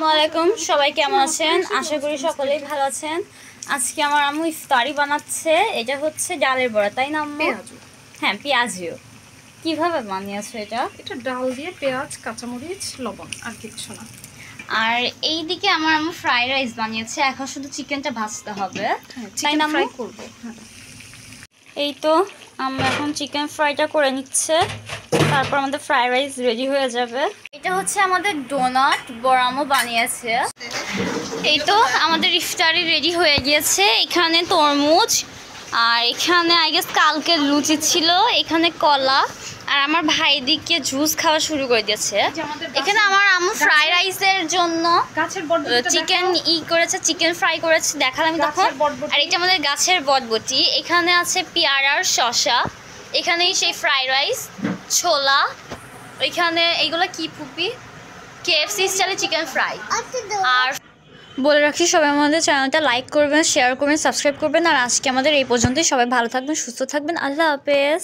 আসসালামু আলাইকুম, সবাই কেমন আছেন? আশা করি সকলেই ভালো আছেন। আজকে আমার আম্মু ইফতারি বানাচ্ছে। এটা হচ্ছে ডালের বড়া, তাই না আম্মু? হ্যাঁ, পেঁয়াজিও। কিভাবে বানিয়েছো এটা? এটা ডাল দিয়ে পেঁয়াজ, কাঁচামরিচ, লবণ, আর কিছু না। আর এইদিকে আমার আম্মু ফ্রাইড রাইস বানিয়েছে। এখন শুধু চিকেনটা ভাজতে হবে, তাই না ফ্রাই আম্মু? করব। এই তো আম্মু এখন চিকেন ফ্রাইটা করে নিচ্ছে, তারপর আমাদের ফ্রাইড রাইস রেডি হয়ে যাবে। এটা হচ্ছে আমাদের ডোনাট, বড় আম্মু বানিয়েছে। এই তো আমাদের ইফতারি রেডি হয়ে গিয়েছে। এখানে তরমুজ, আর এখানে আই গেস কালকের লুচি ছিল, এখানে কলা, আর আমার ভাই দিকে জুস খাওয়া শুরু করে দিয়েছে। এখানে আমার আম্মু ফ্রাইড রাইসের জন্য চিকেন করেছে, চিকেন ফ্রাই করেছে, দেখালাম তখন। আর এটা আমাদের গাছের বটবটি। এখানে আছে পেয়ারার শসা, এখানেই সেই ফ্রাইড রাইস, ছোলা, এখানে এইগুলো কি পুপি, কেএফসি স্টাইলে চিকেন ফ্রাই। আর বলে রাখি, সবাই আমাদের চ্যানেলটা লাইক করবেন, শেয়ার করবেন, সাবস্ক্রাইব করবেন। আর আজকে আমাদের এই পর্যন্তই। সবাই ভালো থাকবেন, সুস্থ থাকবেন। আল্লাহ হাফেজ।